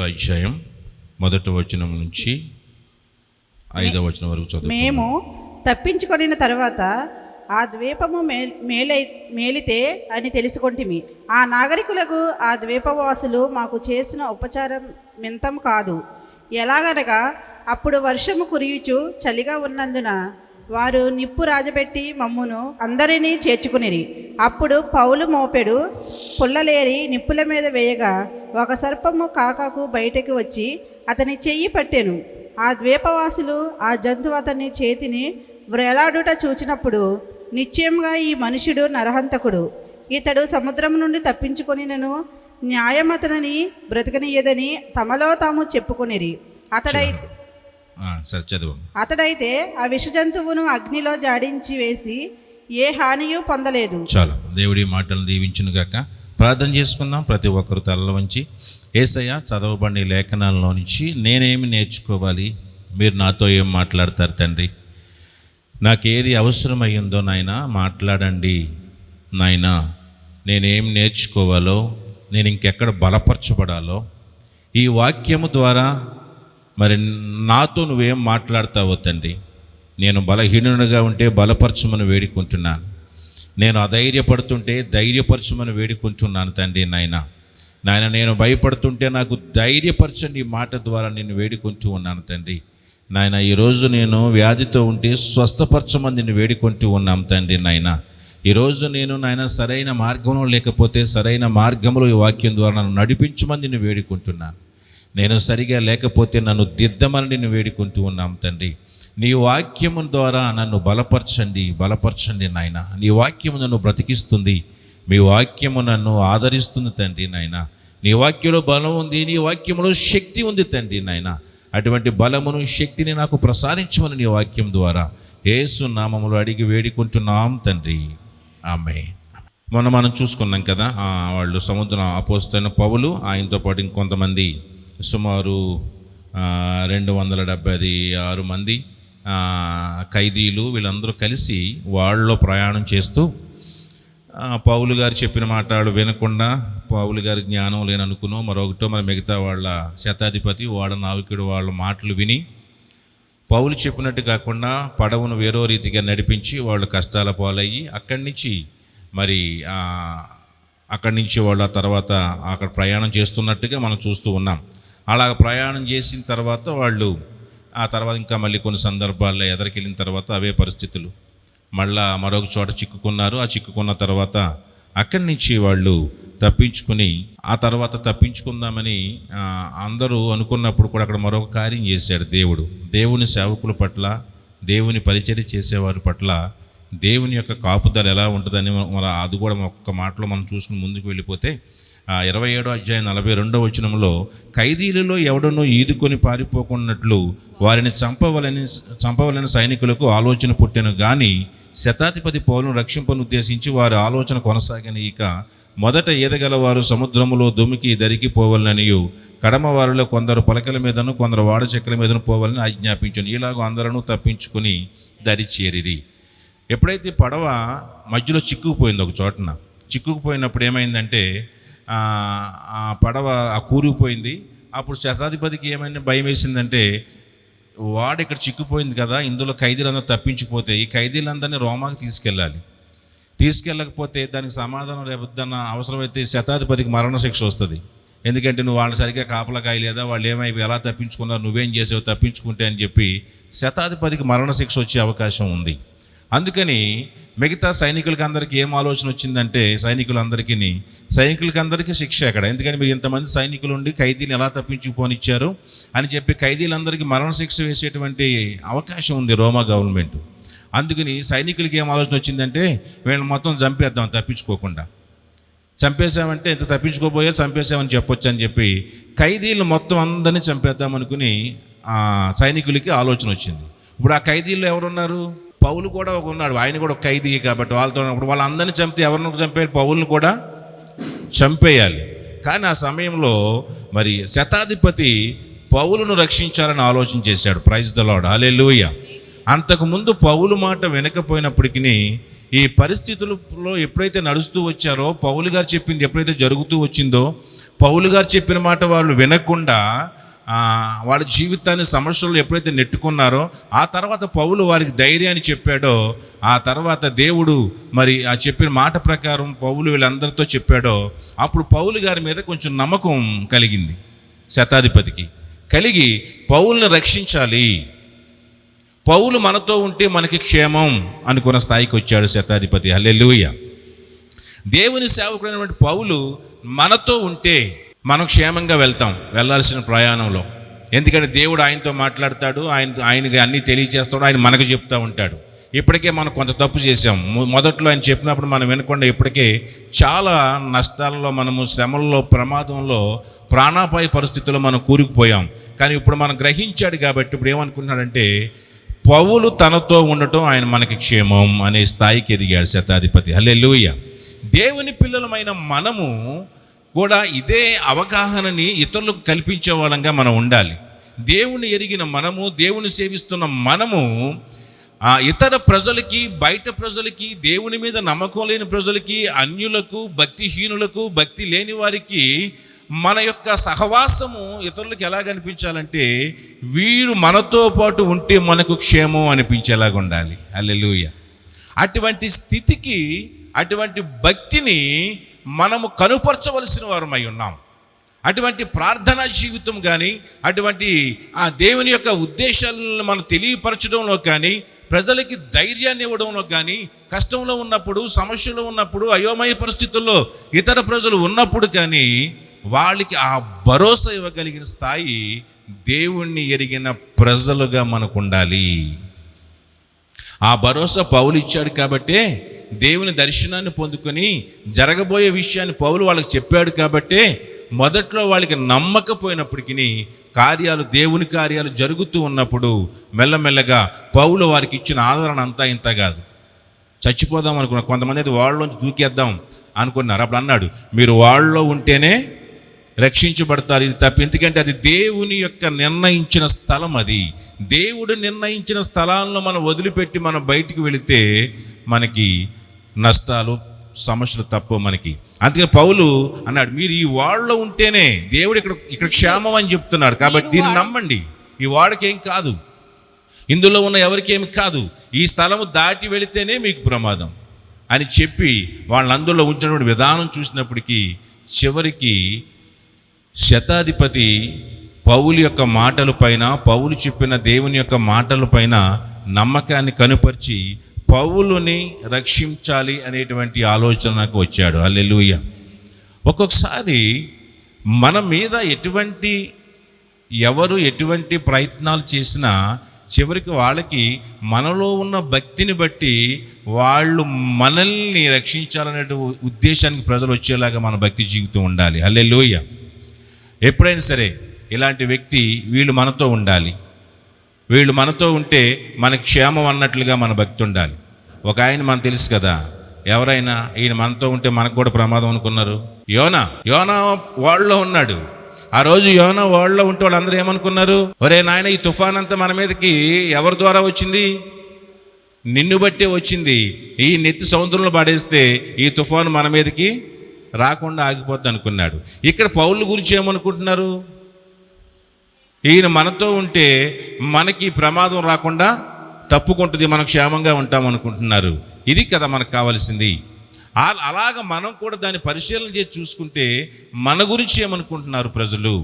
అధ్యాయం 1వ వచనం నుంచి 5వ వచనం వరకు చదువు. మేము తప్పించుకొనిన తర్వాత ఆ ద్వీపము మేలితే అని తెలుసుకొంటిమి. ఆ నాగరికులకు ఆ ద్వీపవాసులు మాకు చేసిన ఉపచారం మింతం కాదు. ఎలాగనగా అప్పుడు వర్షము కురియుచు చలిగా ఉన్నందున వారు నిప్పు రాజబెట్టి మమ్మును అందరినీ చేర్చుకునిరి. అప్పుడు పౌలు మోపెడు పుల్లలేరి నిప్పుల మీద వేయగా ఒక సర్పము కాకాకు బయటకు వచ్చి అతని చెయ్యి పట్టెను. ఆ ద్వీపవాసులు ఆ జంతువు అతని చేతిని వ్రేలాడుట చూచినప్పుడు నిశ్చయంగా ఈ మనుషుడు నరహంతకుడు, ఇతడు సముద్రం నుండి తప్పించుకొనినను న్యాయం అతనిని బ్రతకనియదని తమలో తాము చెప్పుకొనిరి. అతడైతే ఆ విష జంతువును అగ్నిలో జాడించి వేసి ఏ హానియూ పొందలేదు. చాలు. దేవుడి మాటలను దీవించును గాక. ప్రార్థన చేసుకుందాం. ప్రతి ఒక్కరు తలలో వంచి, యేసయ్య చదవబడిన లేఖనాల్లో నుంచి నేనేమి నేర్చుకోవాలి, మీరు నాతో ఏం మాట్లాడతారు తండ్రి, నాకేది అవసరమయ్యిందో నాయన మాట్లాడండి నాయన. నేనేం నేర్చుకోవాలో, నేను ఇంకెక్కడ బలపరచబడాలో, ఈ వాక్యము ద్వారా మరి నాతో నువ్వేం మాట్లాడతావో తండ్రి. నేను బలహీనునిగా ఉంటే బలపరచమని వేడుకుంటున్నాను, నేను అధైర్యపడుతుంటే ధైర్యపరచమని వేడుకుంటున్నాను తండ్రి. నాయన నేను భయపడుతుంటే నాకు ధైర్యపరచండి, ఈ మాట ద్వారా నేను వేడుకుంటూ ఉన్నాను తండ్రి. నాయన ఈరోజు నేను వ్యాధితో ఉంటే స్వస్థపరచమని నేను వేడుకుంటూ ఉన్నాం తండ్రి. ఈరోజు నేను నాయన సరైన మార్గంలో లేకపోతే సరైన మార్గంలో ఈ వాక్యం ద్వారా నన్ను నడిపించమని నేను వేడుకుంటున్నాను. నేను సరిగా లేకపోతే నన్ను దిద్దమని నేను వేడుకుంటూ ఉన్నాం తండ్రి. నీ వాక్యము ద్వారా నన్ను బలపరచండి నాయన. నీ వాక్యము నన్ను బ్రతికిస్తుంది, మీ వాక్యము నన్ను ఆదరిస్తుంది తండ్రి. నీ వాక్యంలో బలం ఉంది, నీ వాక్యములో శక్తి ఉంది తండ్రి. అటువంటి బలమును శక్తిని నాకు ప్రసాదించమని నీ వాక్యం ద్వారా యేసు నామములో అడిగి వేడుకుంటున్నాం తండ్రి. ఆమేన్. మనం చూసుకున్నాం కదా, వాళ్ళు సముద్రం అపోస్తలుడైన పౌలు, ఆయనతో పాటు ఇంకొంతమంది సుమారు 276 మంది ఖైదీలు, వీళ్ళందరూ కలిసి వాళ్ళలో ప్రయాణం చేస్తూ పౌలు గారు చెప్పిన మాటలు వినకుండా, పౌలు గారి జ్ఞానం లేననుకునో మరొకటో మరి మిగతా వాళ్ళ శతాధిపతి వాడ నావికుడు వాళ్ళ మాటలు విని పౌలు చెప్పినట్టు కాకుండా పడవను వేరో రీతిగా నడిపించి వాళ్ళు కష్టాల పాలయ్యి అక్కడి నుంచి వాళ్ళు ఆ తర్వాత అక్కడ ప్రయాణం చేస్తున్నట్టుగా మనం చూస్తూ ఉన్నాం. అలా ప్రయాణం చేసిన తర్వాత వాళ్ళు ఆ తర్వాత ఇంకా మళ్ళీ కొన్ని సందర్భాల్లో ఎదరికెళ్ళిన తర్వాత అవే పరిస్థితులు మళ్ళా మరొక చోట చిక్కుకున్నారు. ఆ చిక్కుకున్న తర్వాత అక్కడి నుంచి వాళ్ళు తప్పించుకుని, ఆ తర్వాత తప్పించుకుందామని అందరూ అనుకున్నప్పుడు కూడా అక్కడ మరొక కార్యం చేశాడు దేవుడు. దేవుని సేవకుల పట్ల, దేవుని పరిచర్య చేసేవారి పట్ల దేవుని యొక్క కాపుదల ఎలా ఉంటుందని అది కూడా ఒక్క మాటలో మనం చూసుకుని ముందుకు వెళ్ళిపోతే 27వ అధ్యాయం 42వ వచనంలో, ఖైదీలలో ఎవడనో ఈదుకొని పారిపోకున్నట్లు వారిని చంపవలని సైనికులకు ఆలోచన పుట్టెను. కానీ శతాధిపతి పౌలును రక్షింపను ఉద్దేశించి వారి ఆలోచన కొనసాగనీయక మొదట ఈదగలవారు సముద్రములో దుమికి దరికిపోవాలనియు, కడమ వారిలో కొందరు పలకల మీదను కొందరు వాడ చెక్కల మీదను పోవాలని ఆజ్ఞాపించను. ఇలాగ అందరూ తప్పించుకుని దరి చేరిరి. ఎప్పుడైతే పడవ మధ్యలో చిక్కుకుపోయింది, ఒక చోటన చిక్కుకుపోయినప్పుడు ఏమైందంటే ఆ పడవ కూరుకుపోయింది. అప్పుడు శతాధిపతికి ఏమైనా భయం వేసిందంటే, వాడు ఇక్కడ చిక్కుపోయింది కదా, ఇందులో ఖైదీలందరూ తప్పించిపోతే ఈ ఖైదీలందరినీ రోమాకి తీసుకెళ్ళకపోతే దానికి సమాధానం రేపొద్దన్న అవసరమైతే శతాధిపతికి మరణశిక్ష వస్తుంది. ఎందుకంటే నువ్వు వాళ్ళు సరిగ్గా కాపలా కాయలేదా, వాళ్ళు ఎలా తప్పించుకున్నారు, నువ్వేం చేసావు తప్పించుకుంటే అని చెప్పి శతాధిపతికి మరణశిక్ష వచ్చే అవకాశం ఉంది. అందుకని మిగతా సైనికులకి అందరికీ ఏం ఆలోచన వచ్చిందంటే, సైనికులకందరికీ శిక్ష ఎక్కడ, ఎందుకని మీరు ఇంతమంది సైనికులు ఉండి ఖైదీలు ఎలా తప్పించుకుపోనిచ్చారు అని చెప్పి ఖైదీలందరికీ మరణశిక్ష వేసేటువంటి అవకాశం ఉంది రోమా గవర్నమెంట్. అందుకని సైనికులకి ఏం ఆలోచన వచ్చిందంటే, వీళ్ళని మొత్తం చంపేద్దాం తప్పించుకోకుండా, చంపేసామంటే ఇంత తప్పించుకోబోయే చంపేసామని చెప్పొచ్చు అని చెప్పి ఖైదీలు మొత్తం అందరినీ చంపేద్దాం అనుకుని సైనికులకి ఆలోచన వచ్చింది. ఇప్పుడు ఆ ఖైదీల్లో ఎవరున్నారు, పౌలు కూడా ఒక ఉన్నాడు, ఆయన కూడా ఒక ఖైదీ కాబట్టి వాళ్ళతో ఉన్నప్పుడు వాళ్ళందరినీ చంపితే ఎవరిని చంపేయాలి, పౌలుని కూడా చంపేయాలి. కానీ ఆ సమయంలో మరి శతాధిపతి పౌలును రక్షించాలని ఆలోచన చేశాడు. ప్రైజ్ ద లార్డ్, హల్లెలూయా. అంతకుముందు పౌలు మాట వినకపోయినప్పటికీ ఈ పరిస్థితులలో ఎప్పుడైతే నడుస్తూ వచ్చారో, పౌలు గారు చెప్పింది ఎప్పుడైతే జరుగుతూ వచ్చిందో, పౌలు గారు చెప్పిన మాట వాళ్ళు వినకుండా వాళ్ళ జీవితాన్ని సమస్యలు ఎప్పుడైతే నెట్టుకున్నారో, ఆ తర్వాత పౌలు వారికి ధైర్యాన్ని చెప్పాడో, ఆ తర్వాత దేవుడు మరి ఆ చెప్పిన మాట ప్రకారం పౌలు వీళ్ళందరితో చెప్పాడో, అప్పుడు పౌలు గారి మీద కొంచెం నమ్మకం కలిగింది శతాధిపతికి. కలిగి పౌలుని రక్షించాలి, పౌలు మనతో ఉంటే మనకి క్షేమం అనుకున్న స్థాయికి వచ్చాడు శతాధిపతి. హల్లెలూయా. దేవుని సేవకుడైనటువంటి పౌలు మనతో ఉంటే మనం క్షేమంగా వెళ్ళాల్సిన ప్రయాణంలో. ఎందుకంటే దేవుడు ఆయనతో మాట్లాడతాడు, ఆయనకి అన్నీ తెలియచేస్తాడు, ఆయన మనకు చెప్తూ ఉంటాడు. ఇప్పటికే మనం కొంత తప్పు చేసాం. మొదట్లో ఆయన చెప్పినప్పుడు మనం వినకుండా ఇప్పటికే చాలా నష్టాల్లో, మనము శ్రమల్లో, ప్రమాదంలో, ప్రాణాపాయ పరిస్థితుల్లో మనం కూరుకుపోయాం. కానీ ఇప్పుడు మనం గ్రహించాడు కాబట్టి ఇప్పుడు ఏమనుకుంటున్నాడంటే, పౌలు తనతో ఉండటం ఆయన మనకి క్షేమం అనే స్థాయికి ఎదిగాడు శతాధిపతి. హల్లెలూయా. దేవుని పిల్లలమైన మనము కూడా ఇదే అవగాహనని ఇతరులకు కల్పించే వాళ్ళంగా మనం ఉండాలి. దేవుని ఎరిగిన మనము, దేవుని సేవిస్తున్న మనము ఇతర ప్రజలకి, బయట ప్రజలకి, దేవుని మీద నమ్మకం లేని ప్రజలకి, అన్యులకు, భక్తిహీనులకు, భక్తి లేని వారికి మన యొక్క సహవాసము ఇతరులకు ఎలా కనిపించాలంటే, వీరు మనతో పాటు ఉంటే మనకు క్షేమం అనిపించేలాగా ఉండాలి. హల్లెలూయా. అటువంటి స్థితికి, అటువంటి భక్తిని మనము కనుపరచవలసిన వారమై ఉన్నాం. అటువంటి ప్రార్థనా జీవితం కానీ, అటువంటి ఆ దేవుని యొక్క ఉద్దేశాలను మనం తెలియపరచడంలో కానీ, ప్రజలకి ధైర్యాన్ని ఇవ్వడంలో కానీ, కష్టంలో ఉన్నప్పుడు, సమస్యలో ఉన్నప్పుడు, అయోమయ పరిస్థితుల్లో ఇతర ప్రజలు ఉన్నప్పుడు కానీ వాళ్ళకి ఆ భరోసా ఇవ్వగలిగిన స్థాయి దేవుణ్ణి ఎరిగిన ప్రజలుగా మనకు ఉండాలి. ఆ భరోసా పౌలు ఇచ్చాడు కాబట్టే, దేవుని దర్శనాన్ని పొందుకొని జరగబోయే విషయాన్ని పౌలు వాళ్ళకి చెప్పాడు కాబట్టే, మొదట్లో వాళ్ళకి నమ్మకపోయినప్పటికీ దేవుని కార్యాలు జరుగుతూ ఉన్నప్పుడు మెల్లమెల్లగా పౌలు వారికి ఇచ్చిన ఆదరణ అంతా ఇంత కాదు. చచ్చిపోదాం అనుకున్నారు కొంతమంది, అయితే వాళ్ళలోంచి దూకేద్దాం అనుకున్నారు. అప్పుడు అన్నాడు, మీరు వాళ్ళలో ఉంటేనే రక్షించబడతారు. ఇది తప్ప, ఎందుకంటే అది దేవుని యొక్క నిర్ణయించిన స్థలం. అది దేవుడు నిర్ణయించిన స్థలాల్లో మనం వదిలిపెట్టి మనం బయటికి వెళితే మనకి నష్టాలు, సమస్యలు తప్ప మనకి. అందుకని పౌలు అన్నాడు, మీరు ఈ వాళ్ళలో ఉంటేనే దేవుడు ఇక్కడ క్షేమం అని చెప్తున్నాడు. కాబట్టి దీన్ని నమ్మండి. ఈ వాడికేం కాదు, ఇందులో ఉన్న ఎవరికేమి కాదు, ఈ స్థలము దాటి వెళితేనే మీకు ప్రమాదం అని చెప్పి వాళ్ళని అందులో ఉంచినటువంటి విధానం చూసినప్పటికీ చివరికి శతాధిపతి పౌలు యొక్క మాటల పైన, పౌలు చెప్పిన దేవుని యొక్క మాటల పైన నమ్మకాన్ని కనుపరిచి పౌలుని రక్షించాలి అనేటువంటి ఆలోచనకు వచ్చాడు. హల్లెలూయా. ఒక్కొక్కసారి మన మీద ఎవరు ఎటువంటి ప్రయత్నాలు చేసినా చివరికి వాళ్ళకి మనలో ఉన్న భక్తిని బట్టి వాళ్ళు మనల్ని రక్షించాలనే ఉద్దేశానికి ప్రజలు వచ్చేలాగా మన భక్తి జీవితం ఉండాలి. హల్లెలూయా. ఎప్పుడైనా సరే ఇలాంటి వ్యక్తి, వీళ్ళు మనతో ఉండాలి, వీళ్ళు మనతో ఉంటే మనకి క్షేమం అన్నట్లుగా మన భక్తి ఉండాలి. ఒక ఆయన మనకు తెలుసు కదా, ఎవరైనా ఈయన మనతో ఉంటే మనకు కూడా ప్రమాదం అనుకున్నారు. యోనా వాళ్ళలో ఉన్నాడు. ఆ రోజు యోనా వాళ్ళలో ఉంటే వాళ్ళందరూ ఏమనుకున్నారు, ఒరే నాయన, ఈ తుఫాన్ అంతా మన మీదకి ఎవరి ద్వారా వచ్చింది? నిన్ను బట్టే వచ్చింది. ఈ నెత్తి సముద్రంలో పడేస్తే ఈ తుఫాను మన మీదకి రాకుండా ఆగిపోద్ది అనుకున్నాడు. ఇక్కడ పౌలు గురించి ఏమనుకుంటున్నారు, ఈయన మనతో ఉంటే మనకి ప్రమాదం రాకుండా తప్పుకుంటుంది, మనం క్షేమంగా ఉంటాం అనుకుంటున్నారు. ఇది కదా మనకు కావాల్సింది. అలాగ మనం కూడా దాన్ని పరిశీలన చేసి చూసుకుంటే మన గురించి ఏమనుకుంటున్నారు ప్రజలు.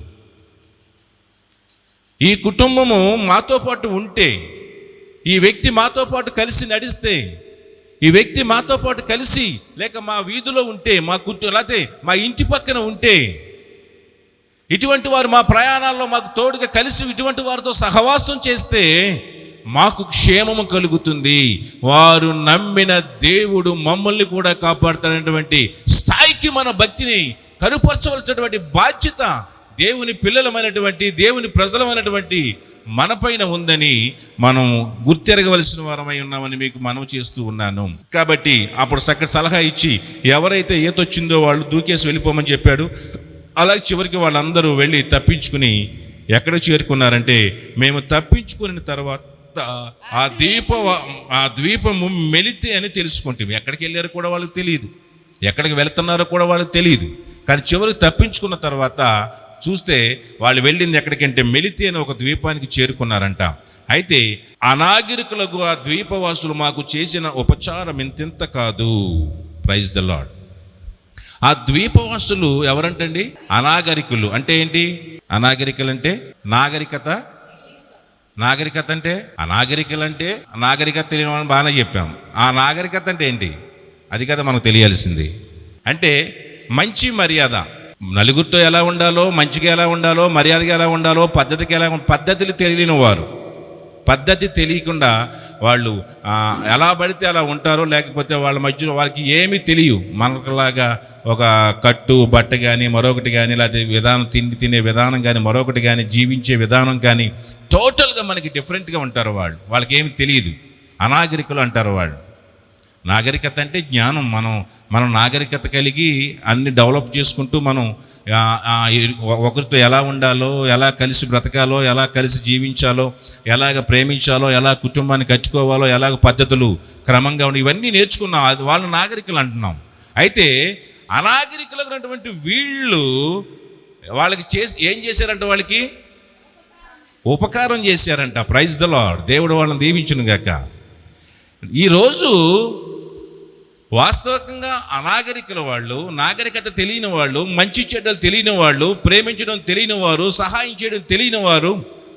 ఈ కుటుంబము మాతో పాటు ఉంటే, ఈ వ్యక్తి మాతో పాటు కలిసి నడిస్తే, ఈ వ్యక్తి మాతో పాటు కలిసి లేక మా వీధిలో ఉంటే, లేకపోతే మా ఇంటి పక్కన ఉంటే, ఇటువంటి వారు మా ప్రయాణాల్లో మాకు తోడుగా కలిసి ఇటువంటి వారితో సహవాసం చేస్తే మాకు క్షేమము కలుగుతుంది. వారు నమ్మిన దేవుడు మమ్మల్ని కూడా కాపాడుతాడనేటువంటి స్థాయికి మన భక్తిని కనుపరచవలసినటువంటి బాధ్యత దేవుని పిల్లలమైనటువంటి, దేవుని ప్రజలమైనటువంటి మన పైన ఉందని మనం గుర్తెరగవలసిన వారమై ఉన్నామని మీకు మనవి చేస్తూ ఉన్నాను. కాబట్టి అప్పుడు చక్కటి సలహా ఇచ్చి ఎవరైతే ఈతొచ్చిందో వాళ్ళు దూకేసి వెళ్ళిపోమని చెప్పాడు. అలాగే చివరికి వాళ్ళందరూ వెళ్ళి తప్పించుకుని ఎక్కడ చేరుకున్నారంటే, మేము తప్పించుకున్న తర్వాత ఆ ద్వీపము మెలితే అని తెలుసుకుంటాం. ఎక్కడికి వెళ్ళారో కూడా వాళ్ళకి తెలియదు, ఎక్కడికి వెళ్తున్నారో కూడా వాళ్ళకి తెలియదు. కానీ చివరికి తప్పించుకున్న తర్వాత చూస్తే వాళ్ళు వెళ్ళింది ఎక్కడికంటే మెలితే అని ఒక ద్వీపానికి చేరుకున్నారంట. అయితే అనాగరికులకు ఆ ద్వీపవాసులు మాకు చేసిన ఉపచారం ఇంతింత కాదు. Praise the Lord. ఆ ద్వీపవాసులు ఎవరంటండి? అనాగరికులు. అంటే ఏంటి? అనాగరికులు అంటే నాగరికత అంటే అనాగరికలు అంటే నాగరికత తెలియని వాళ్ళని బాగానే చెప్పాం. ఆ నాగరికత అంటే ఏంటి? అది కదా మనకు తెలియాల్సింది. అంటే మంచి మర్యాద, నలుగురితో ఎలా ఉండాలో, మంచిగా ఎలా ఉండాలో, మర్యాదగా ఎలా ఉండాలో, పద్ధతులు తెలియని వారు, పద్ధతి తెలియకుండా వాళ్ళు ఎలా పడితే అలా ఉంటారో, లేకపోతే వాళ్ళ మధ్యలో వారికి ఏమీ తెలియవు. మనకులాగా ఒక కట్టు బట్ట కానీ మరొకటి కానీ, లేకపోతే తిండి తినే విధానం కానీ మరొకటి కానీ, జీవించే విధానం కానీ టోటల్గా మనకి డిఫరెంట్గా ఉంటారు వాళ్ళకి ఏమి తెలియదు. అనాగరికులు అంటారు వాళ్ళు. నాగరికత అంటే జ్ఞానం. మనం నాగరికత కలిగి అన్ని డెవలప్ చేసుకుంటూ మనం ఒకరితో ఎలా ఉండాలో, ఎలా కలిసి బ్రతకాలో, ఎలా కలిసి జీవించాలో, ఎలాగ ప్రేమించాలో, ఎలా కుటుంబాన్ని కట్టుకోవాలో, ఎలాగ పద్ధతులు క్రమంగా ఉండి ఇవన్నీ నేర్చుకున్నాం. అది వాళ్ళు నాగరికులు అంటున్నాం. అయితే అనాగరికులైనటువంటి వీళ్ళు వాళ్ళకి ఏం చేశారంట? వాళ్ళకి ఉపకారం చేశారంట. Praise the Lord. దేవుడు వాళ్ళని దీవించును గాక. ఈరోజు వాస్తవికంగా అనాగరికుల వాళ్ళు, నాగరికత తెలియని వాళ్ళు, మంచి చెడ్డలు తెలియని వాళ్ళు, ప్రేమించడం తెలియని వారు, సహాయం చేయడం తెలియని వారు,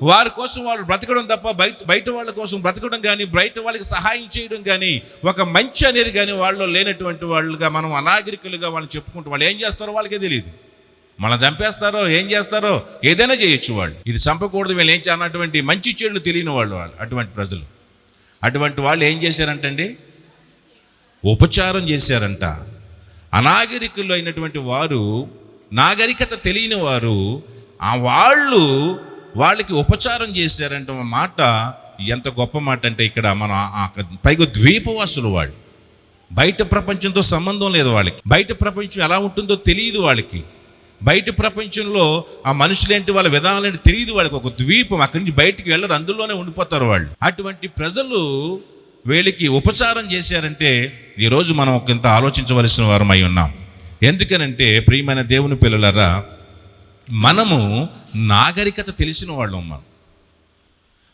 వారి కోసం వాళ్ళు బ్రతకడం తప్ప బయట వాళ్ళ కోసం బ్రతకడం కానీ, బయట వాళ్ళకి సహాయం చేయడం కానీ, ఒక మంచి అనేది కానీ వాళ్ళు లేనటువంటి వాళ్ళుగా మనం అనాగరికులుగా వాళ్ళని చెప్పుకుంటూ వాళ్ళు ఏం చేస్తారో వాళ్ళకే తెలియదు. మనం చంపేస్తారో ఏం చేస్తారో ఏదైనా చేయొచ్చు వాళ్ళు. ఇది చంపకూడదు, వీళ్ళు ఏం చేయాలన్నటువంటి మంచి చెడులు తెలియని వాళ్ళు అటువంటి ప్రజలు. అటువంటి వాళ్ళు ఏం చేశారంటండి? ఉపచారం చేశారంట. అనాగరికులు అయినటువంటి వారు, నాగరికత తెలియని వారు, వాళ్ళకి ఉపచారం చేశారంట. మాట ఎంత గొప్ప మాట అంటే, ఇక్కడ మన పైగా ద్వీపవాసులు వాళ్ళు. బయట ప్రపంచంతో సంబంధం లేదు వాళ్ళకి. బయట ప్రపంచం ఎలా ఉంటుందో తెలియదు వాళ్ళకి. బయట ప్రపంచంలో ఆ మనుషులేంటి, వాళ్ళ విధానాలేంటి తెలియదు వాళ్ళకి. ఒక ద్వీపం, అక్కడి నుంచి బయటికి వెళ్ళరు, అందులోనే ఉండిపోతారు వాళ్ళు. అటువంటి ప్రజలు వీళ్ళకి ఉపచారం చేశారంటే ఈరోజు మనం ఒకంత ఆలోచించవలసిన వారమై ఉన్నాం. ఎందుకనంటే ప్రియమైన దేవుని పిల్లలారా, మనము నాగరికత తెలిసిన వాళ్ళం.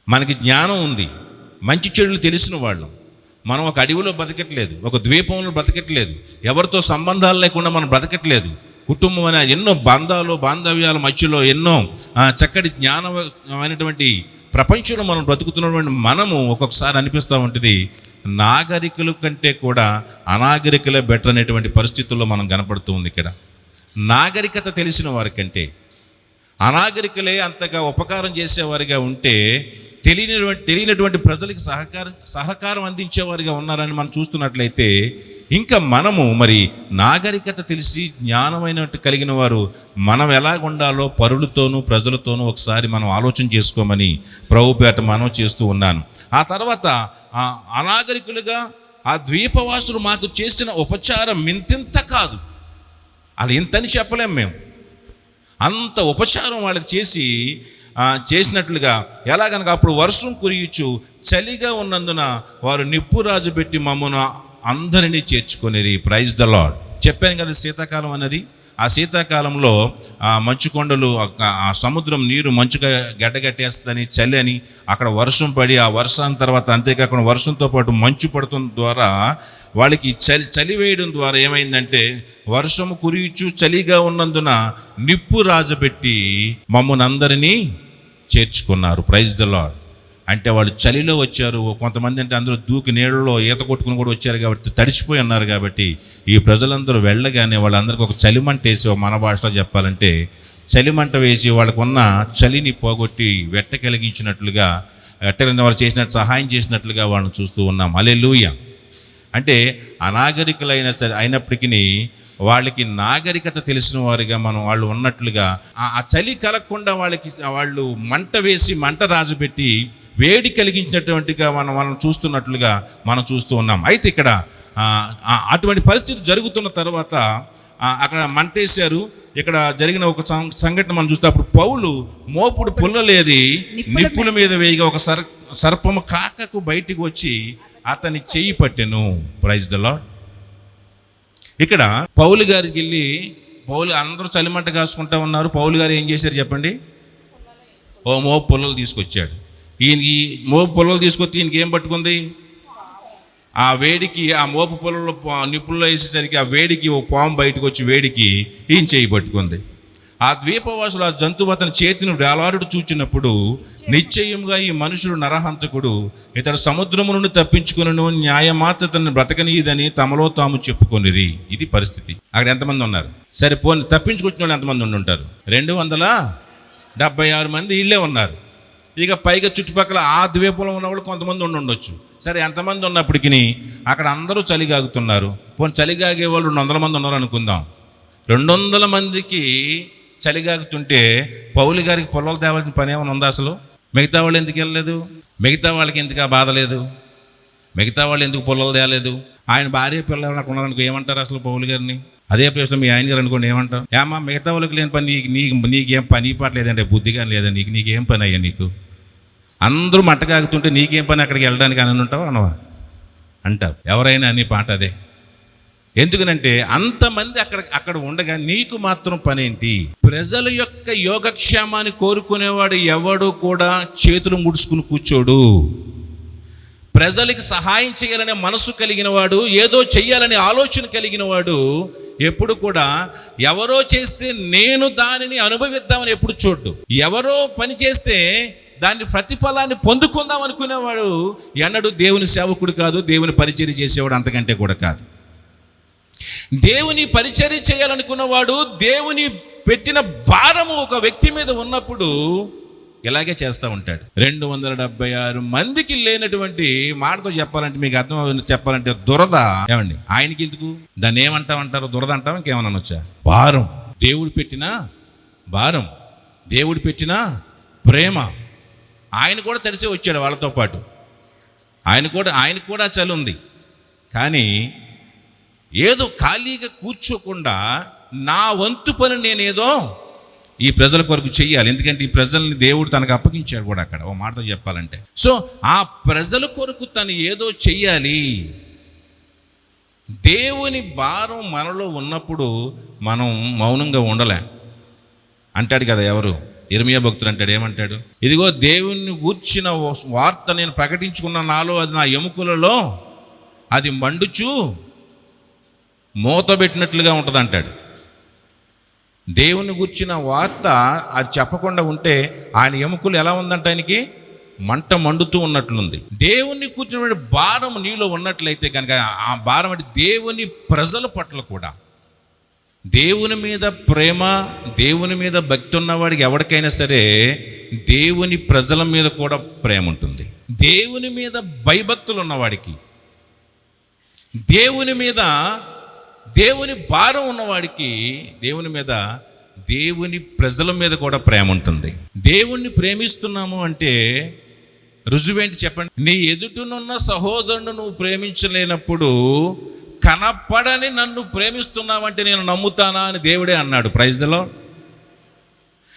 మనకి జ్ఞానం ఉంది, మంచి చెడులు తెలిసిన వాళ్ళం. మనం ఒక అడవిలో బ్రతకట్లేదు, ఒక ద్వీపంలో బ్రతకట్లేదు, ఎవరితో సంబంధాలు లేకుండా మనం బ్రతకట్లేదు. కుటుంబం అనే ఎన్నో బాంధవ్యాల మధ్యలో ఎన్నో చక్కటి జ్ఞానమైనటువంటి ప్రపంచంలో మనం బ్రతుకుతున్నటువంటి మనము ఒక్కొక్కసారి అనిపిస్తూ ఉంటుంది, నాగరికుల కంటే కూడా అనాగరికులే బెటర్ అనేటువంటి పరిస్థితుల్లో మనం కనపడుతూ ఉంది. ఇక్కడ నాగరికత తెలిసిన వారికంటే అనాగరికులే అంతగా ఉపకారం చేసేవారిగా ఉంటే, తెలియనటువంటి ప్రజలకి సహకారం అందించేవారిగా ఉన్నారని మనం చూస్తున్నట్లయితే, ఇంకా మనము మరి నాగరికత తెలిసి జ్ఞానమైనట్టు కలిగిన వారు మనం ఎలాగ ఉండాలో పరులతోనూ ప్రజలతోనూ ఒకసారి మనం ఆలోచన చేసుకోమని ప్రభుపేట మనం చేస్తూ ఉన్నాను. ఆ తర్వాత అనాగరికులుగా ఆ ద్వీపవాసులు మాకు చేసిన ఉపచారం ఇంతింత కాదు. అది ఇంతని చెప్పలేం మేము. అంత ఉపచారం వాళ్ళకి చేసినట్లుగా ఎలాగనగా, అప్పుడు వర్షం కురియచ్చు, చలిగా ఉన్నందున వారు నిప్పు రాజు పెట్టి మమ్మను అందరినీ చేర్చుకొనిరి. Praise the lord. చెప్పాను కదా శీతాకాలం అన్నది. ఆ శీతాకాలంలో ఆ మంచు కొండలు, ఆ సముద్రం నీరు మంచుగా గడ్డగట్టేస్తుందని, చలి అని అక్కడ వర్షం పడి, ఆ వర్షాన్ని తర్వాత అంతేకాకుండా వర్షంతో పాటు మంచు పడటం ద్వారా వాళ్ళకి చలి వేయడం ద్వారా ఏమైందంటే, వర్షము కురియచ్చు, చలిగా ఉన్నందున నిప్పు రాజబెట్టి మమ్మల్ని అందరినీ చేర్చుకున్నారు. Praise the lord. అంటే వాళ్ళు చలిలో వచ్చారు. కొంతమంది అంటే అందరూ దూకి నీళ్ళలో ఈత కొట్టుకుని కూడా వచ్చారు కాబట్టి తడిచిపోయి ఉన్నారు. కాబట్టి ఈ ప్రజలందరూ వెళ్ళగానే వాళ్ళందరికీ ఒక చలిమంట వేసి, మన భాషలో చెప్పాలంటే చలిమంట వేసి వాళ్ళకున్న చలిని పోగొట్టి వెట్ట కలిగించినట్లుగా, వాళ్ళు చేసినట్టు సహాయం చేసినట్లుగా వాళ్ళని చూస్తూ ఉన్నాం. హల్లెలూయా. అంటే అయినప్పటికీ వాళ్ళకి నాగరికత తెలిసిన వారిగా వాళ్ళు ఉన్నట్లుగా ఆ చలి కలగకుండా వాళ్ళు మంట వేసి మంట రాజుపెట్టి వేడి కలిగించినటువంటిగా మనం చూస్తున్నట్లుగా మనం చూస్తూ ఉన్నాం. అయితే ఇక్కడ అటువంటి పరిస్థితి జరుగుతున్న తర్వాత అక్కడ మంటేశారు. ఇక్కడ జరిగిన ఒక సంఘటన మనం చూస్తే, అప్పుడు పౌలు మోపుడు పుల్లలేది నిప్పుల మీద వేయగా ఒక సర్పము కాకకు బయటికి వచ్చి అతని చెయ్యి పట్టెను. Praise the lord. ఇక్కడ పౌలు గారికి వెళ్ళి, పౌలు అందరూ చలిమంట కాసుకుంటా ఉన్నారు. పౌలు గారు ఏం చేశారు చెప్పండి? ఓ మోపు పుల్లలు తీసుకొచ్చాడు. ఈ మోపు పుల్లలు తీసుకొచ్చి ఈయనకి ఏం పట్టుకుంది? ఆ వేడికి, ఆ మోపు పొలంలో నిప్పుల్లో వేసేసరికి ఆ వేడికి ఓ పాము బయటకు వచ్చి వేడికి ఈయన చేయి పట్టుకుంది. ఆ ద్వీపవాసులు ఆ జంతువు అతని చేతిని వేలాడుతూ చూచినప్పుడు, నిశ్చయంగా ఈ మనుషుడు నరహంతకుడు, ఇతడు సముద్రము నుండి తప్పించుకును, న్యాయమాత తనని బ్రతకనీయదని తమలో తాము చెప్పుకొనిరి. ఇది పరిస్థితి. అక్కడ ఎంతమంది ఉన్నారు? సరే పోనీ, తప్పించుకొచ్చిన వాళ్ళు ఎంతమంది ఉండి ఉంటారు? 276 మంది ఇళ్ళే ఉన్నారు. ఇక పైగా చుట్టుపక్కల ఆ ద్వీపంలో ఉన్నవాళ్ళు కొంతమంది ఉండొచ్చు. సరే, ఎంతమంది ఉన్నప్పటికీ అక్కడ అందరూ చలిగాగుతున్నారు. పోనీ చలిగాగే వాళ్ళు 200 మంది ఉన్నారు అనుకుందాం. 200 మందికి చలిగాగుతుంటే పౌలు గారికి పొలాలు తేవాల్సిన పని ఏమైనా ఉందా అసలు? మిగతా వాళ్ళు ఎందుకు వెళ్ళలేదు? మిగతా వాళ్ళకి ఎందుకు ఆ బాధ లేదు? మిగతా వాళ్ళు ఎందుకు పొలాలు తేలేదు? ఆయన భార్య పిల్లలు అక్కడ ఉన్నారనుకో, ఏమంటారు అసలు పౌలు గారిని? అదే ప్లేస్లో మీ ఆయన గారు అనుకోండి, ఏమంటారు? ఏమా మిగతా వాళ్ళకి లేని పని నీకేం పని పాట లేదంటే, బుద్ధిగా లేదా నీకేం పని అయ్యా? నీకు అందరూ మట్టగాగుతుంటే నీకేం పని అక్కడికి వెళ్ళడానికి అని ఉంటావు అనవా అంటారు. ఎవరైనా అని పాట అదే. ఎందుకనంటే అంతమంది అక్కడ ఉండగా నీకు మాత్రం పనేంటి? ప్రజల యొక్క యోగక్షేమాన్ని కోరుకునేవాడు ఎవడు కూడా చేతులు ముడుచుకుని కూర్చోడు. ప్రజలకి సహాయం చేయాలనే మనసు కలిగిన వాడు, ఏదో చెయ్యాలనే ఆలోచన కలిగిన వాడు ఎప్పుడు కూడా ఎవరో చేస్తే నేను దానిని అనుభవిద్దామని ఎప్పుడు చూడ్డు. ఎవరో పని చేస్తే దాని ప్రతిఫలాన్ని పొందుకుందాం అనుకునేవాడు ఎన్నడూ దేవుని సేవకుడు కాదు, దేవుని పరిచర్య చేసేవాడు అంతకంటే కూడా కాదు. దేవుని పరిచర్య చేయాలనుకున్నవాడు, దేవుని పెట్టిన భారము ఒక వ్యక్తి మీద ఉన్నప్పుడు ఇలాగే చేస్తూ ఉంటాడు. 276 మందికి లేనటువంటి మాటతో చెప్పాలంటే, మీకు అర్థం చెప్పాలంటే, దురద. ఏమండి ఆయనకి ఎందుకు? దాన్ని ఏమంటామంటారు? దురద అంటాం, ఇంకేమన్నా వచ్చా? భారం. దేవుడు పెట్టిన భారం, దేవుడు పెట్టిన ప్రేమ. ఆయన కూడా తడిసే వచ్చాడు వాళ్ళతో పాటు. ఆయనకు కూడా చలి ఉంది. కానీ ఏదో ఖాళీగా కూర్చోకుండా నా వంతు పని నేనేదో ఈ ప్రజల కొరకు చెయ్యాలి. ఎందుకంటే ఈ ప్రజల్ని దేవుడు తనకు అప్పగించాడు కూడా అక్కడ, ఓ మాటతో చెప్పాలంటే. సో ఆ ప్రజల కొరకు తను ఏదో చెయ్యాలి. దేవుని భారం మనలో ఉన్నప్పుడు మనం మౌనంగా ఉండలేం. అంటాడు కదా ఎవరు? ఇర్మియా భక్తుడు అంటాడు, ఏమంటాడు? ఇదిగో దేవుని గూర్చిన వార్త నేను ప్రకటించుకున్న నాలో, అది నా ఎముకలలో అది మండుచు మూతబెట్టినట్లుగా ఉంటుంది అంటాడు. దేవుని గూర్చిన వార్త అది చెప్పకుండా ఉంటే ఆయన ఎముకలు ఎలా ఉందంటే ఆయనకి మంట మండుతూ ఉన్నట్లుంది. దేవుని కూర్చున్న భారం నీలో ఉన్నట్లయితే కనుక, ఆ భారం అంటే దేవుని ప్రజల పట్ల కూడా, దేవుని మీద ప్రేమ, దేవుని మీద భక్తి ఉన్నవాడికి ఎవరికైనా సరే దేవుని ప్రజల మీద కూడా ప్రేమ ఉంటుంది. దేవుని మీద భయభక్తులు ఉన్నవాడికి, దేవుని మీద దేవుని భారం ఉన్నవాడికి, దేవుని మీద దేవుని ప్రజల మీద కూడా ప్రేమ ఉంటుంది. దేవుణ్ణి ప్రేమిస్తున్నాము అంటే రుజువేంటి చెప్పండి? నీ ఎదుటనున్న సహోదరుడు నువ్వు ప్రేమించలేనప్పుడు కనపడని నన్ను ప్రేమిస్తున్నావంటే నేను నమ్ముతానా అని దేవుడే అన్నాడు. Praise the Lord.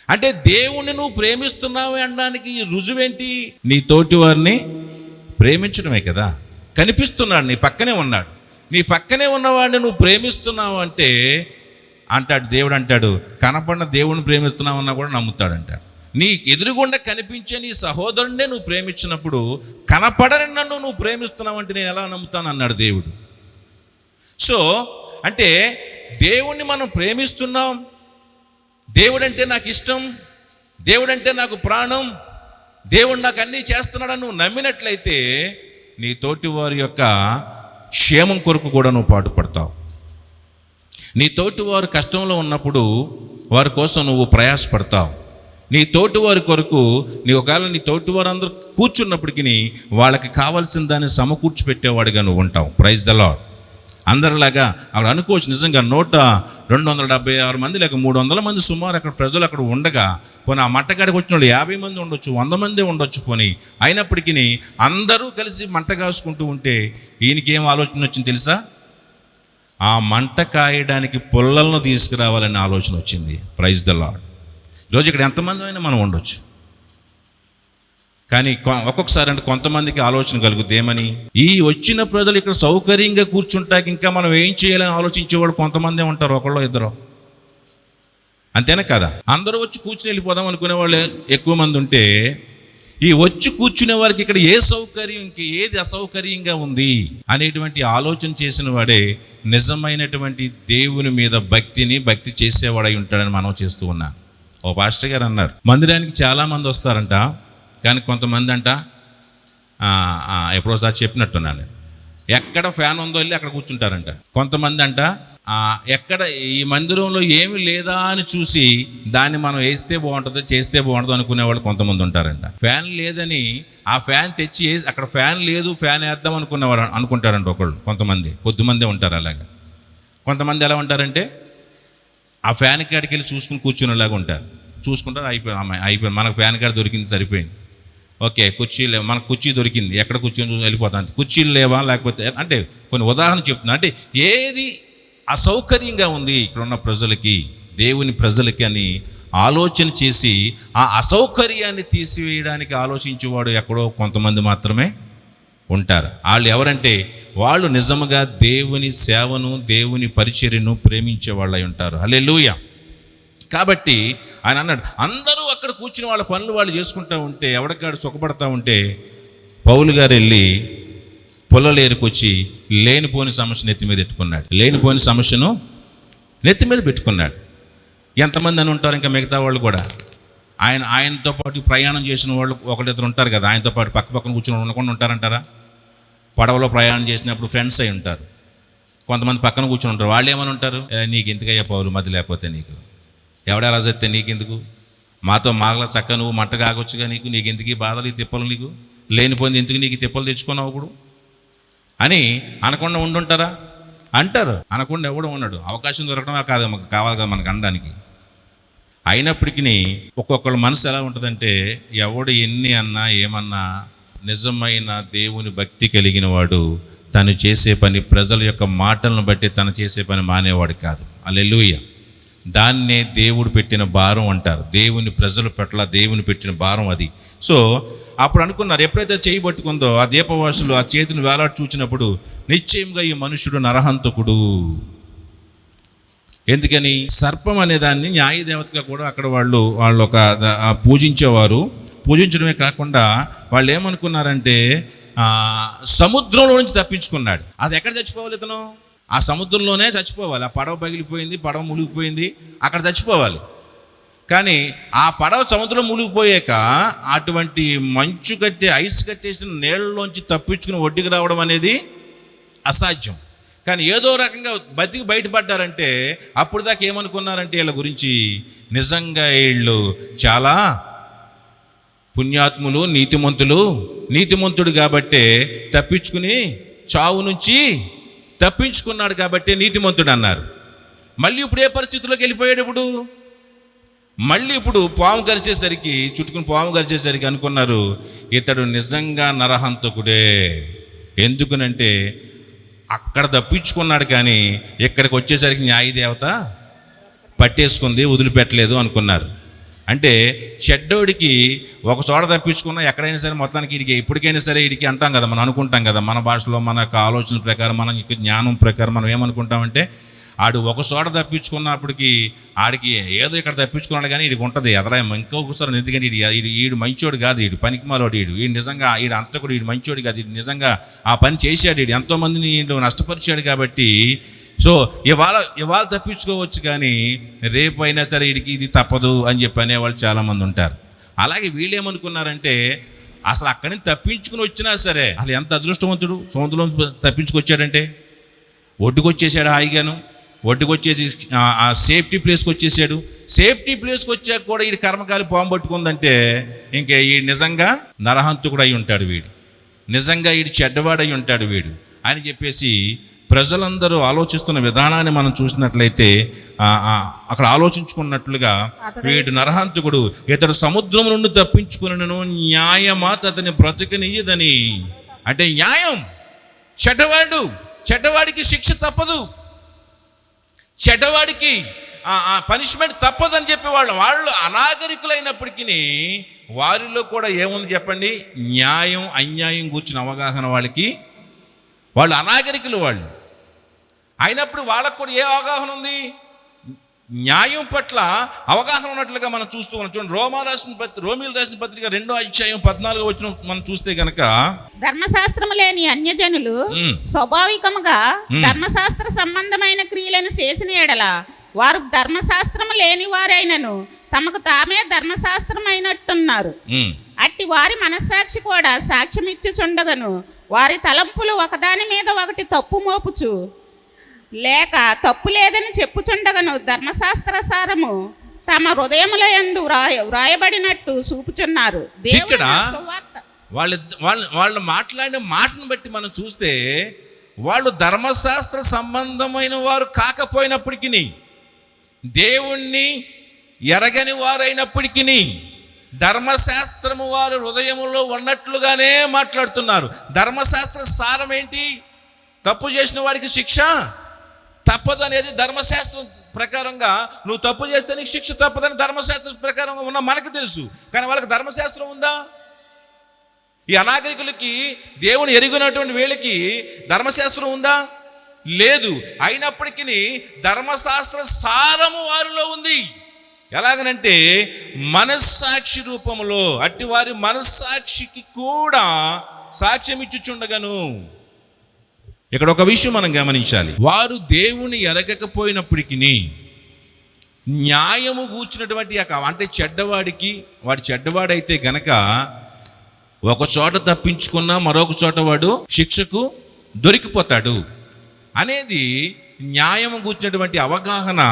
అంటే దేవుణ్ణి నువ్వు ప్రేమిస్తున్నావు అనడానికి రుజువేంటి? నీ తోటి వారిని ప్రేమించడమే కదా. కనిపిస్తున్నాడు, నీ పక్కనే ఉన్నాడు. నీ పక్కనే ఉన్నవాడిని నువ్వు ప్రేమిస్తున్నావు అంటే అంటాడు దేవుడు, అంటాడు కనపడిన దేవుడిని ప్రేమిస్తున్నావు అన్నా కూడా నమ్ముతాడు అంటాడు. నీ ఎదురుగుండా కనిపించే నీ సహోదరుడినే నువ్వు ప్రేమించినప్పుడు కనపడని నన్ను నువ్వు ప్రేమిస్తున్నావు అంటే నేను ఎలా నమ్ముతాను అన్నాడు దేవుడు. సో అంటే దేవుణ్ణి మనం ప్రేమిస్తున్నాం, దేవుడంటే నాకు ఇష్టం, దేవుడంటే నాకు ప్రాణం, దేవుడు నాకు అన్నీ చేస్తున్నాడని నువ్వు నమ్మినట్లయితే నీ తోటి వారి యొక్క క్షేమం కొరకు కూడా నువ్వు పాటుపడతావు. నీ తోటి వారు కష్టంలో ఉన్నప్పుడు వారి కోసం నువ్వు ప్రయాసపడతావు. నీ తోటి వారి కొరకు ఒకవేళ నీ తోటి వారు అందరూ కూర్చున్నప్పటికీ వాళ్ళకి కావాల్సిన దాన్ని సమకూర్చిపెట్టేవాడిగా నువ్వు ఉంటావు. Praise the Lord. అందరిలాగా అక్కడ అనుకోవచ్చు, నిజంగా 276 మంది లేక 300 మంది సుమారు అక్కడ ప్రజలు అక్కడ ఉండగా, పోనీ ఆ మంటగాడికి వచ్చిన వాళ్ళు 50 మంది ఉండొచ్చు, 100 మంది ఉండొచ్చు. పోనీ అయినప్పటికీ అందరూ కలిసి మంట కాసుకుంటూ ఉంటే ఈయనకి ఏం ఆలోచన వచ్చింది తెలుసా? ఆ మంట కాయడానికి పుల్లలను తీసుకురావాలనే ఆలోచన వచ్చింది. Praise the Lord. ఈరోజు ఇక్కడ ఎంతమంది అయినా మనం ఉండొచ్చు, కానీ ఒక్కొక్కసారి అంటే కొంతమందికి ఆలోచన కలుగుద్ది ఏమని, ఈ వచ్చిన ప్రజలు ఇక్కడ సౌకర్యంగా కూర్చుంటాకి ఇంకా మనం ఏం చేయాలని ఆలోచించేవాడు కొంతమందే ఉంటారు, ఒకళ్ళు ఇద్దరు, అంతేనా కదా? అందరూ వచ్చి కూర్చుని వెళ్ళిపోదాం అనుకునే వాళ్ళు ఎక్కువ మంది ఉంటే, ఈ వచ్చి కూర్చునే వారికి ఇక్కడ ఏ సౌకర్యం, ఇంక ఏది అసౌకర్యంగా ఉంది అనేటువంటి ఆలోచన చేసిన వాడే నిజమైనటువంటి దేవుని మీద భక్తి చేసేవాడై ఉంటాడని మనం చేస్తూ ఉన్నాం. ఓ పాస్టర్ గారు అన్నారు, మందిరానికి చాలామంది వస్తారంట, కానీ కొంతమంది అంట ఎప్పుడోసారి చెప్పినట్టున్నాను, ఎక్కడ ఫ్యాన్ ఉందో వెళ్ళి అక్కడ కూర్చుంటారంట. కొంతమంది అంట ఎక్కడ ఈ మందిరంలో ఏమి లేదా అని చూసి దాన్ని మనం వేస్తే బాగుంటుందో చేస్తే బాగుంటుందో అనుకునేవాళ్ళు కొంతమంది ఉంటారంట. ఫ్యాన్ లేదని ఆ ఫ్యాన్ తెచ్చి అక్కడ ఫ్యాన్ లేదు, ఫ్యాన్ వేద్దాం అనుకునేవాడు అనుకుంటారంట ఒకళ్ళు. కొంతమంది కొద్దిమందే ఉంటారు అలాగా. కొంతమంది ఎలా ఉంటారంటే ఆ ఫ్యాన్ కాడికి వెళ్ళి చూసుకుని కూర్చునేలాగా ఉంటారు. చూసుకుంటారు, అయిపోయింది మనకు ఫ్యాన్ కాడ దొరికింది, సరిపోయింది, ఓకే కుర్చీలు, మనకు కుర్చీ దొరికింది, ఎక్కడ కూర్చొని వెళ్ళిపోతాం, కుర్చీలు లేవా, లేకపోతే అంటే కొన్ని ఉదాహరణ చెప్తున్నా. అంటే ఏది అసౌకర్యంగా ఉంది ఇక్కడ ఉన్న ప్రజలకి, దేవుని ప్రజలకి అని ఆలోచన చేసి ఆ అసౌకర్యాన్ని తీసివేయడానికి ఆలోచించేవాడు ఎక్కడో కొంతమంది మాత్రమే ఉంటారు. వాళ్ళు ఎవరంటే వాళ్ళు నిజముగా దేవుని సేవను, దేవుని పరిచర్యను ప్రేమించే వాళ్ళు అయి ఉంటారు. హల్లెలూయా. కాబట్టి ఆయన అన్నాడు, అందరూ అక్కడ కూర్చుని వాళ్ళ పనులు వాళ్ళు చేసుకుంటూ ఉంటే, ఎవడికాడు సుఖపడతా ఉంటే, పౌలు గారు వెళ్ళి పొలలేరుకొచ్చి లేనిపోని సమస్య నెత్తి మీద పెట్టుకున్నాడు. లేనిపోని సమస్యను నెత్తి మీద పెట్టుకున్నాడు. ఎంతమంది అని ఉంటారు ఇంకా మిగతా వాళ్ళు కూడా. ఆయనతో పాటు ప్రయాణం చేసిన వాళ్ళు ఒకరిద్దరు ఉంటారు కదా, ఆయనతో పాటు పక్కన కూర్చొని ఉండకుండా ఉంటారంటారా? పడవలో ప్రయాణం చేసినప్పుడు ఫ్రెండ్స్ అయి ఉంటారు, కొంతమంది పక్కన కూర్చొని ఉంటారు. వాళ్ళు ఏమని ఉంటారు, నీకు ఎందుకయ్యా పౌలు మధ్య, లేకపోతే నీకు ఎవడా చెప్తే నీకెందుకు, మాగల చక్క నువ్వు మంట కాగొచ్చుగా, నీకు ఎందుకు ఈ బాధలు, ఈ తిప్పలు, నీకు లేనిపోయింది ఎందుకు, నీకు తిప్పలు తెచ్చుకున్నావు ఇప్పుడు అని అనకుండా ఉండుంటారా? అంటారు. అనకుండా ఎవడో ఉన్నాడు, అవకాశం దొరకడమే కాదు కావాలి కదా మనకు అనడానికి. అయినప్పటికీ ఒక్కొక్కళ్ళ మనసు ఎలా ఉంటుందంటే, ఎవడు ఎన్ని అన్నా ఏమన్నా నిజమైన దేవుని భక్తి కలిగిన వాడు తను చేసే పని, ప్రజల యొక్క మాటలను బట్టి తను చేసే పని మానేవాడు కాదు. హల్లెలూయా. దాన్నే దేవుడు పెట్టిన భారం అంటారు. దేవుని ప్రజల పట్ల దేవుని పెట్టిన భారం అది. సో అప్పుడు అనుకున్నారు, ఎప్పుడైతే చేయి పట్టుకుందో ఆ దీపవాసులు ఆ చేతిని వేలాడి చూచినప్పుడు నిశ్చయంగా ఈ మనుషుడు నరహంతకుడు. ఎందుకని? సర్పం అనే దాన్ని న్యాయదేవతగా కూడా అక్కడ వాళ్ళు ఒక పూజించేవారు. పూజించడమే కాకుండా వాళ్ళు ఏమనుకున్నారంటే సముద్రంలో నుంచి తప్పించుకున్నాడు. అది ఎక్కడ చచ్చిపోవాలి ఇతను? ఆ సముద్రంలోనే చచ్చిపోవాలి. ఆ పడవ పగిలిపోయింది, పడవ మునిగిపోయింది, అక్కడ చచ్చిపోవాలి. కానీ ఆ పడవ సముద్రం మునిగిపోయాక అటువంటి మంచు కట్టే, ఐస్ కట్టేసిన నీళ్ళలోంచి తప్పించుకుని ఒడ్డుకు రావడం అనేది అసాధ్యం. కానీ ఏదో రకంగా బతికి బయటపడ్డారంటే అప్పుడు దాకా ఏమనుకున్నారంటే వీళ్ళ గురించి, నిజంగా వీళ్ళు చాలా పుణ్యాత్ములు, నీతిమంతుడు కాబట్టే తప్పించుకుని, చావు నుంచి తప్పించుకున్నాడు కాబట్టే నీతిమంతుడు అన్నారు. మళ్ళీ ఇప్పుడు ఏ పరిస్థితుల్లోకి వెళ్ళిపోయాడు? మళ్ళీ ఇప్పుడు పాము గరిచేసరికి, చుట్టుకుని పాము గరిచేసరికి అనుకున్నారు ఇతడు నిజంగా నరహంతకుడే. ఎందుకనంటే అక్కడ తప్పించుకున్నాడు, కానీ ఇక్కడికి వచ్చేసరికి న్యాయదేవత పట్టేసుకుంది, వదిలిపెట్టలేదు అనుకున్నారు. అంటే చెడ్డోడికి ఒక చోట తప్పించుకున్నా ఎక్కడైనా సరే మొత్తానికి వీడికి ఇప్పటికైనా సరే వీడికి అంటాం కదా, మనం అనుకుంటాం కదా, మన భాషలో మన యొక్క ఆలోచన ప్రకారం, మన జ్ఞానం ప్రకారం మనం ఏమనుకుంటామంటే, ఆడు ఒక చోట తప్పించుకున్నప్పటికీ ఆడికి ఏదో ఇక్కడ తప్పించుకున్నాడు కానీ వీడికి ఉంటుంది ఎదరా ఇంకొకసారి. ఎందుకంటే వీడు మంచోడు కాదు, వీడు పనికిమాలోడు, వీడు నిజంగా వీడు అంతకుడు, వీడు మంచోడు కాదు, వీడు నిజంగా ఆ పని చేశాడు, వీడు ఎంతోమందిని వీడు నష్టపరిచాడు. కాబట్టి సో ఇవాళ తప్పించుకోవచ్చు, కానీ రేపు అయినా సరే వీడికి ఇది తప్పదు అని చెప్పి అనేవాళ్ళు చాలామంది ఉంటారు. అలాగే వీళ్ళు ఏమనుకున్నారంటే, అసలు అక్కడి నుంచి తప్పించుకుని వచ్చినా సరే అసలు ఎంత అదృష్టవంతుడు, సముద్రంలో తప్పించుకొచ్చాడంటే, ఒడ్డుకొచ్చేసాడు హాయిగాను, ఒడ్డుకొచ్చేసి ఆ సేఫ్టీ ప్లేస్కి వచ్చేసాడు. సేఫ్టీ ప్లేస్కి వచ్చాక కూడా వీడి కర్మకాలి పాము పట్టుకుందంటే ఇంకే ఈ నిజంగా నరహంతకుడు అయి ఉంటాడు, వీడు నిజంగా వీడు చెడ్డవాడై ఉంటాడు వీడు అని చెప్పేసి ప్రజలందరూ ఆలోచిస్తున్న విధానాన్ని మనం చూసినట్లయితే అక్కడ ఆలోచించుకున్నట్లుగా, వీడు నరహంతకుడు, ఇతడు సముద్రం నుండి తప్పించుకునను, న్యాయమాత అతని బ్రతుకనియ్యదని. అంటే న్యాయం, చెడ్డవాడికి శిక్ష తప్పదు. చెడ్డవాడికి పనిష్మెంట్ తప్పదని చెప్పేవాళ్ళు. వాళ్ళు అనాగరికులైనప్పటికీ వారిలో కూడా ఏముంది చెప్పండి? న్యాయం అన్యాయం కూర్చున్న అవగాహన వాళ్ళకి. వాళ్ళు అనాగరికులు వాళ్ళు అయినప్పుడు వాళ్ళకు కూడా ఏ అవగాహన ఉంది? న్యాయం పట్ల అవగాహన ఉన్నట్లుగా మనం చూస్తూ ఉన్నాం. చూడండి, రోమీయులు రాసిన పత్రిక 2వ అధ్యాయం 14వ వచనం మనం చూస్తే గనక, ధర్మశాస్త్రము లేని అన్యజనులు స్వాభావికముగా ధర్మశాస్త్ర సంబంధమైన క్రియలను చేసిన ఎడల వారు ధర్మశాస్త్రము లేని వారైనను తమకు తామే ధర్మశాస్త్రమైనట్టున్నారు. అట్టి వారి మనస్సాక్షి కూడా సాక్ష్యమిచ్చుచుండగను వారి తలంపులు ఒకదాని మీద ఒకటి తప్పు మోపుచు లేక తప్పు లేదని చెప్పుచుండగను ధర్మశాస్త్ర సారము తమ హృదయముల యందు వ్రాయబడినట్టు చూపుచున్నారు. ఇక్కడ వాళ్ళు మాట్లాడిన మాటను బట్టి మనం చూస్తే వాళ్ళు ధర్మశాస్త్ర సంబంధమైన వారు కాకపోయినప్పటికీ, దేవుణ్ణి ఎరగని వారైనప్పటికీ ధర్మశాస్త్రము వారి హృదయములో ఉన్నట్లుగానే మాట్లాడుతున్నారు. ధర్మశాస్త్ర సారం ఏంటి? తప్పు చేసిన వాడికి శిక్ష తప్పదు అనేది ధర్మశాస్త్రం ప్రకారంగా. నువ్వు తప్పు చేస్తే నీకు శిక్ష తప్పదని ధర్మశాస్త్రం ప్రకారంగా ఉన్న మనకు తెలుసు. కానీ వాళ్ళకి ధర్మశాస్త్రం ఉందా? ఈ అనాగరికులకి, దేవుని ఎరిగినటువంటి వీళ్ళకి ధర్మశాస్త్రం ఉందా? లేదు. అయినప్పటికీ ధర్మశాస్త్ర సారము వారిలో ఉంది. ఎలాగనంటే మనస్సాక్షి రూపంలో. అట్టి వారి మనస్సాక్షికి కూడా సాక్ష్యం ఇచ్చుచుండగను. ఇక్కడ ఒక విషయం మనం గమనించాలి. వారు దేవుని ఎరగకపోయినప్పటికీ న్యాయము కూర్చున్నటువంటి అంటే చెడ్డవాడికి, వాడు చెడ్డవాడైతే గనక ఒక చోట తప్పించుకున్నా మరొక చోట వాడు శిక్షకు దొరికిపోతాడు అనేది న్యాయము కూర్చున్నటువంటి అవగాహన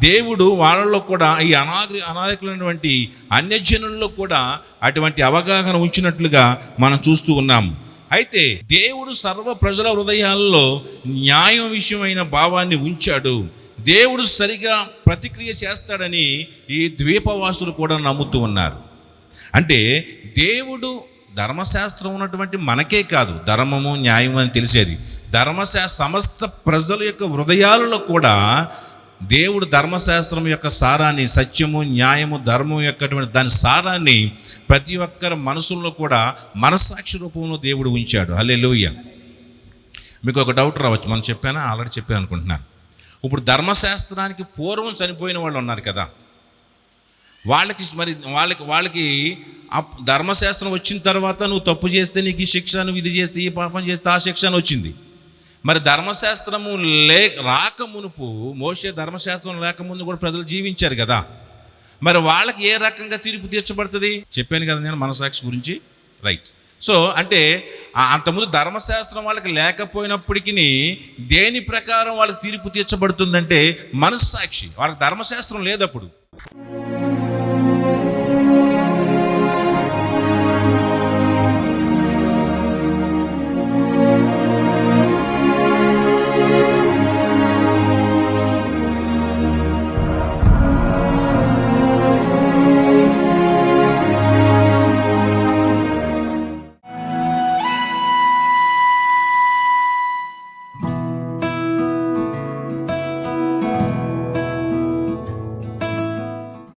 దేవుడు వాళ్ళలో కూడా, ఈ అనాగరికులైనటువంటి అన్యజనుల్లో కూడా అటువంటి అవగాహన ఉంచినట్లుగా మనం చూస్తూ ఉన్నాం. అయితే దేవుడు సర్వ ప్రజల హృదయాల్లో న్యాయం విషయమైన భావాన్ని ఉంచాడు. దేవుడు సరిగా ప్రతిక్రియ చేస్తాడని ఈ ద్వీపవాసులు కూడా నమ్ముతూ ఉన్నారు. అంటే దేవుడు ధర్మశాస్త్రం ఉన్నటువంటి మనకే కాదు ధర్మము న్యాయం అని తెలిసేది, సమస్త ప్రజల యొక్క హృదయాలలో కూడా దేవుడు ధర్మశాస్త్రం యొక్క సారాన్ని, సత్యము న్యాయము ధర్మం యొక్క దాని సారాన్ని ప్రతి ఒక్కరి మనసుల్లో కూడా మనస్సాక్షి రూపంలో దేవుడు ఉంచాడు. హల్లెలూయా. మీకు ఒక డౌట్ రావచ్చు, మనం ఆల్రెడీ చెప్పాను అనుకుంటున్నాను. ఇప్పుడు ధర్మశాస్త్రానికి పూర్వం చనిపోయిన వాళ్ళు ఉన్నారు కదా, వాళ్ళకి ధర్మశాస్త్రం వచ్చిన తర్వాత నువ్వు తప్పు చేస్తే నీకు ఈ శిక్ష, నువ్వు ఇది చేస్తే ఈ పాపం చేస్తే ఆ శిక్ష అని వచ్చింది. మరి ధర్మశాస్త్రము రాకమునుపు, మోషే ధర్మశాస్త్రం రాకముందు కూడా ప్రజలు జీవించారు కదా, మరి వాళ్ళకి ఏ రకంగా తీర్పు తీర్చబడుతుంది? చెప్పాను కదా నేను మనస్సాక్షి గురించి, రైట్. సో అంటే అంతకుముందు ధర్మశాస్త్రం వాళ్ళకి లేకపోయినప్పటికీ దేని ప్రకారం వాళ్ళకి తీర్పు తీర్చబడుతుందంటే మనస్సాక్షి. వాళ్ళకి ధర్మశాస్త్రం లేదప్పుడు.